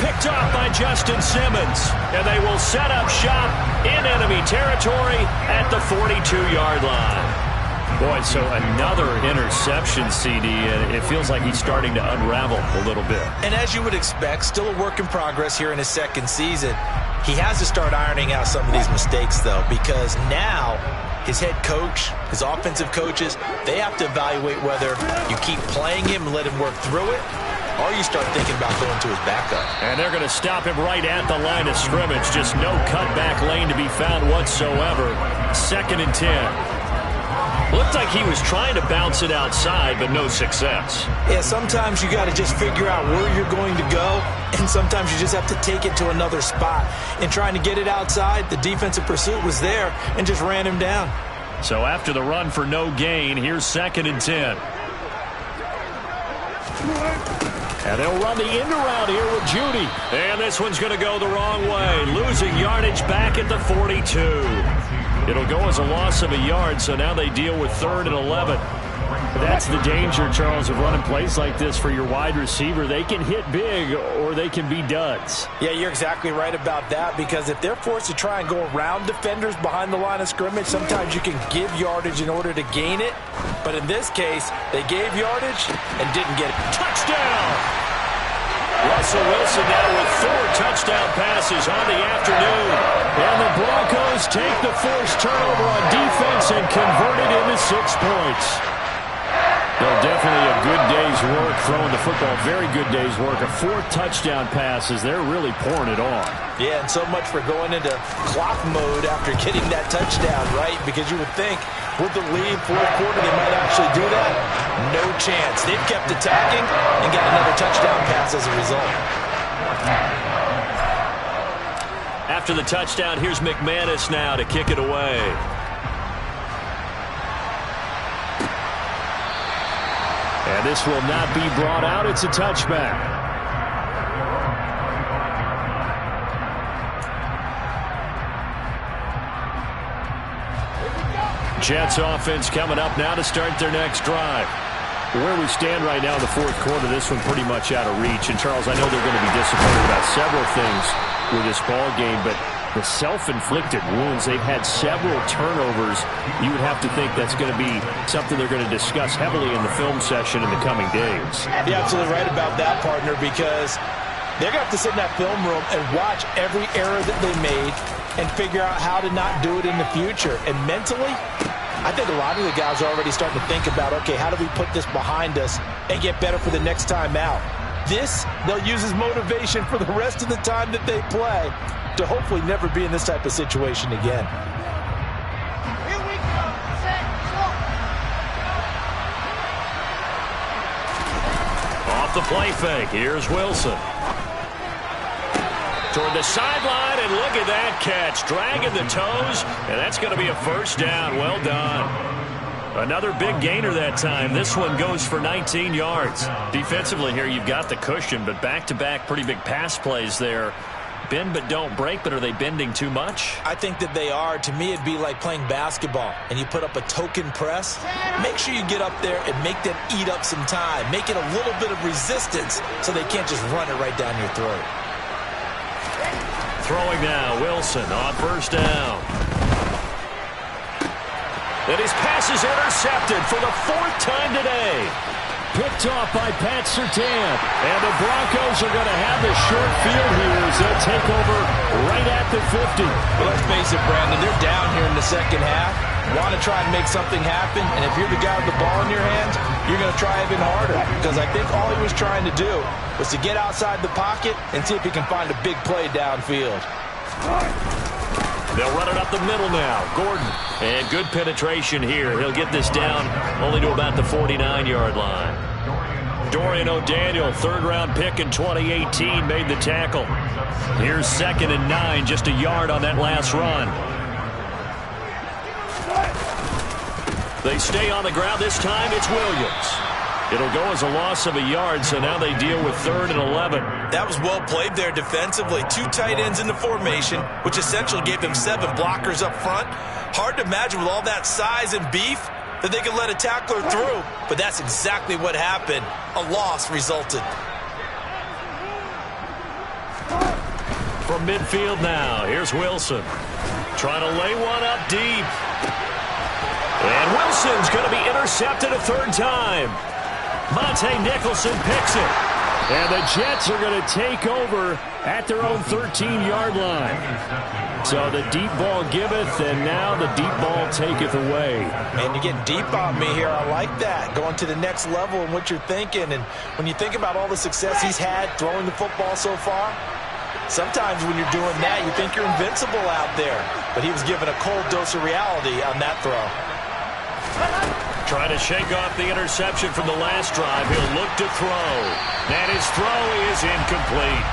[SPEAKER 1] Picked off by Justin Simmons. And they will set up shop in enemy territory at the 42-yard line. Boy, so another interception, CD, and it feels like he's starting to unravel a little bit.
[SPEAKER 2] And as you would expect, still a work in progress here in his 2nd season. He has to start ironing out some of these mistakes, though, because now his head coach, his offensive coaches, they have to evaluate whether you keep playing him and let him work through it, or you start thinking about going to his backup.
[SPEAKER 1] And they're going to stop him right at the line of scrimmage. Just no cutback lane to be found whatsoever. 2nd and 10. looked like he was trying to bounce it outside, but no success.
[SPEAKER 2] Yeah, sometimes you got to just figure out where you're going to go, and sometimes you just have to take it to another spot. In trying to get it outside, the defensive pursuit was there and just ran him down.
[SPEAKER 1] So after the run for no gain, here's 2nd and 10. And they'll run the end around here with Judy. And this one's going to go the wrong way. Losing yardage back at the 42. It'll go as a loss of a yard, so now they deal with 3rd and 11. That's the danger, Charles, of running plays like this for your wide receiver. They can hit big or they can be duds.
[SPEAKER 2] Yeah, you're exactly right about that, because if they're forced to try and go around defenders behind the line of scrimmage, sometimes you can give yardage in order to gain it. But in this case, they gave yardage and didn't get it.
[SPEAKER 1] Touchdown! Russell Wilson now with 4 touchdown passes on the afternoon. And the Broncos take the forced turnover on defense and convert it into 6 points. Well, definitely a good day's work throwing the football. Very good day's work. 4 touchdown passes. They're really pouring it on.
[SPEAKER 2] Yeah, and so much for going into clock mode after getting that touchdown, right? Because you would think with the lead, 4th quarter, they might actually do that. No chance. They've kept attacking and got another touchdown pass as a result.
[SPEAKER 1] After the touchdown, here's McManus now to kick it away. And this will not be brought out. It's a touchback. Jets offense coming up now to start their next drive. Where we stand right now in the 4th quarter, this one pretty much out of reach. And, Charles, I know they're going to be disappointed about several things with this ball game, but the self-inflicted wounds, they've had several turnovers. You would have to think that's going to be something they're going to discuss heavily in the film session in the coming days.
[SPEAKER 2] You're absolutely right about that, partner, because they're going to have to sit in that film room and watch every error that they made and figure out how to not do it in the future. And mentally, I think a lot of the guys are already starting to think about, okay, how do we put this behind us and get better for the next time out? This, they'll use as motivation for the rest of the time that they play to hopefully never be in this type of situation again.
[SPEAKER 3] Here we go. Set, go.
[SPEAKER 1] Off the play fake, here's Wilson. Toward the sideline, and look at that catch. Dragging the toes, and that's going to be a first down. Well done. Another big gainer that time. This one goes for 19 yards. Defensively here, you've got the cushion, but back-to-back pretty big pass plays there. Bend but don't break, but are they bending too much?
[SPEAKER 2] I think that they are. To me, it'd be like playing basketball, and you put up a token press. Make sure you get up there and make them eat up some time. Make it a little bit of resistance so they can't just run it right down your throat.
[SPEAKER 1] Throwing now, Wilson on first down. And his pass is intercepted for the 4th time today. Picked off by Pat Surtain. And the Broncos are going to have the short field here as they'll take over right at the 50.
[SPEAKER 2] Well, let's face it, Brandon, they're down here in the second half. Want to try and make something happen, and if you're the guy with the ball in your hands, you're going to try even harder, because I think all he was trying to do was to get outside the pocket and see if he can find a big play downfield.
[SPEAKER 1] They'll run it up the middle now. Gordon. And good penetration here. He'll get this down only to about the 49-yard line. Dorian O'Daniel, 3rd-round pick in 2018, made the tackle. Here's 2nd and 9, just a yard on that last run. They stay on the ground. This time it's Williams. It'll go as a loss of a yard, so now they deal with 3rd and 11.
[SPEAKER 2] That was well played there defensively. 2 tight ends in the formation, which essentially gave them 7 blockers up front. Hard to imagine with all that size and beef that they could let a tackler through, but that's exactly what happened. A loss resulted.
[SPEAKER 1] From midfield now, here's Wilson. Trying to lay one up deep. And Wilson's going to be intercepted a 3rd time. Monte Nicholson picks it. And the Jets are going to take over at their own 13-yard line. So the deep ball giveth, and now the deep ball taketh away.
[SPEAKER 2] Man, you're getting deep on me here. I like that. Going to the next level in what you're thinking. And when you think about all the success he's had throwing the football so far, sometimes when you're doing that, you think you're invincible out there. But he was given a cold dose of reality on that throw.
[SPEAKER 1] Trying to shake off the interception from the last drive. He'll look to throw. And his throw is incomplete.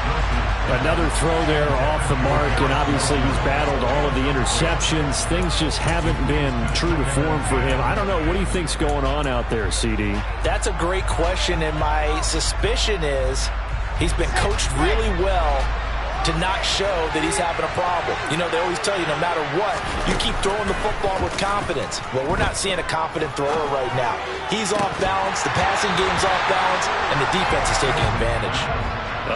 [SPEAKER 4] Another throw there off the mark, and obviously he's battled all of the interceptions. Things just haven't been true to form for him. I don't know. What do you think's going on out there, CD?
[SPEAKER 2] That's a great question, and my suspicion is he's been coached really well to not show that he's having a problem. You know, they always tell you no matter what, you keep throwing the football with confidence. Well, we're not seeing a confident thrower right now. He's off balance, the passing game's off balance, and the defense is taking advantage.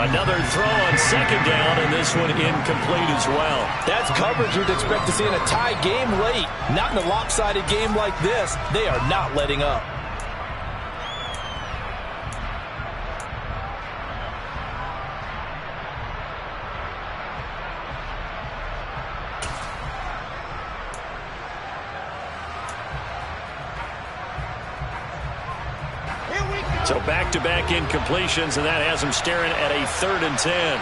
[SPEAKER 1] Another throw on second down, and this one incomplete as well.
[SPEAKER 2] That's coverage you'd expect to see in a tie game late. Not in a lopsided game like this. They are not letting up.
[SPEAKER 1] So back-to-back incompletions, and that has him staring at a 3rd and 10.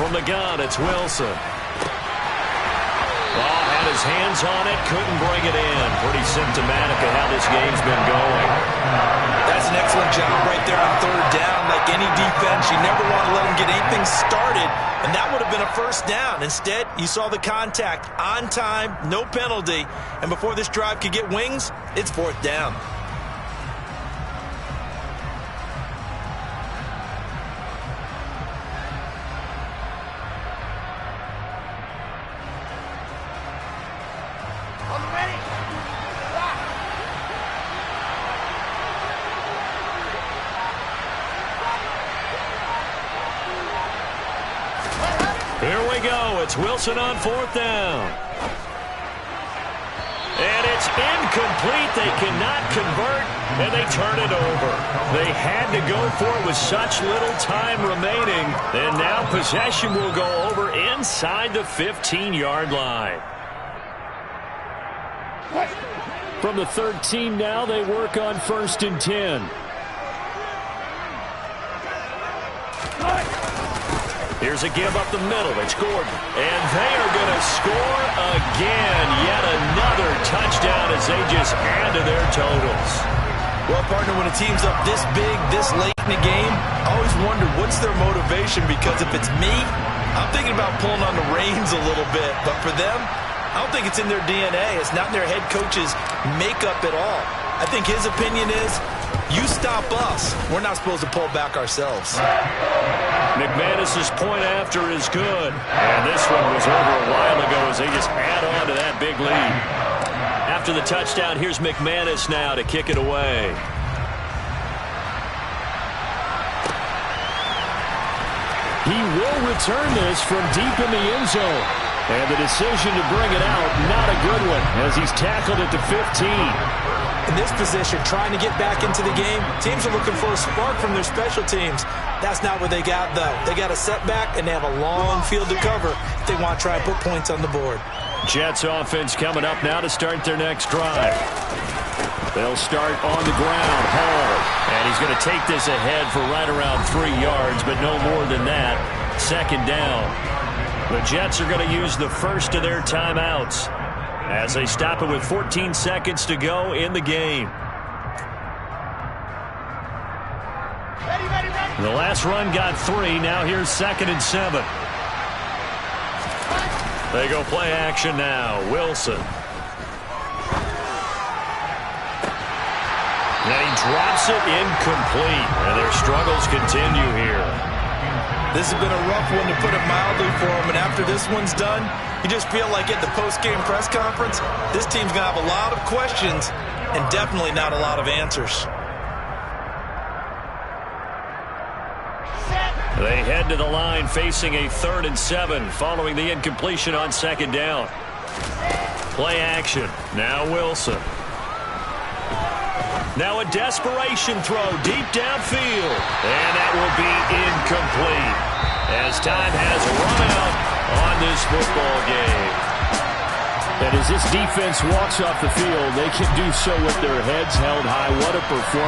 [SPEAKER 1] From the gun, it's Wilson. Oh, had his hands on it, couldn't bring it in. Pretty symptomatic of how this game's been going.
[SPEAKER 2] That's an excellent job right there on 3rd down. Like any defense, you never want to let them get anything started, and that would have been a 1st down. Instead, you saw the contact on time, no penalty, and before this drive could get wings, it's 4th down.
[SPEAKER 1] Here we go. It's Wilson on 4th down. And it's incomplete. They cannot convert, and they turn it over. They had to go for it with such little time remaining, and now possession will go over inside the 15-yard line.
[SPEAKER 4] From the 13 now, they work on 1st and 10.
[SPEAKER 1] Here's a give up the middle. It's Gordon. And they are going to score again. Yet another touchdown as they just add to their totals.
[SPEAKER 2] Well, partner, when a team's up this big, this late in the game, I always wonder what's their motivation, because if it's me, I'm thinking about pulling on the reins a little bit. But for them, I don't think it's in their DNA. It's not in their head coach's makeup at all. I think his opinion is, you stop us, we're not supposed to pull back ourselves.
[SPEAKER 1] McManus's point after is good. And this one was over a while ago as they just add on to that big lead. After the touchdown, here's McManus now to kick it away.
[SPEAKER 4] He will return this from deep in the end zone. And the decision to bring it out, not a good one, as he's tackled at the 15.
[SPEAKER 2] In this position, trying to get back into the game, teams are looking for a spark from their special teams. That's not what they got, though. They got a setback, and they have a long field to cover if they want to try and put points on the board.
[SPEAKER 4] Jets offense coming up now to start their next drive. They'll start on the ground. Hall.
[SPEAKER 1] And he's going to take this ahead for right around 3 yards, but no more than that. 2nd down. The Jets are going to use the first of their timeouts as they stop it with 14 seconds to go in the game. The last run got 3. Now here's 2nd and 7. They go play action now. Wilson. And he drops it incomplete. And their struggles continue here.
[SPEAKER 2] This has been a rough one, to put it mildly, for him. And after this one's done, you just feel like at the post-game press conference, this team's going to have a lot of questions and definitely not a lot of answers.
[SPEAKER 1] They head to the line facing a 3rd and 7 following the incompletion on 2nd down. Play action. Now Wilson. Now a desperation throw deep downfield. And that will be incomplete as time has run out on this football game.
[SPEAKER 4] And as this defense walks off the field, they can do so with their heads held high. What a performance.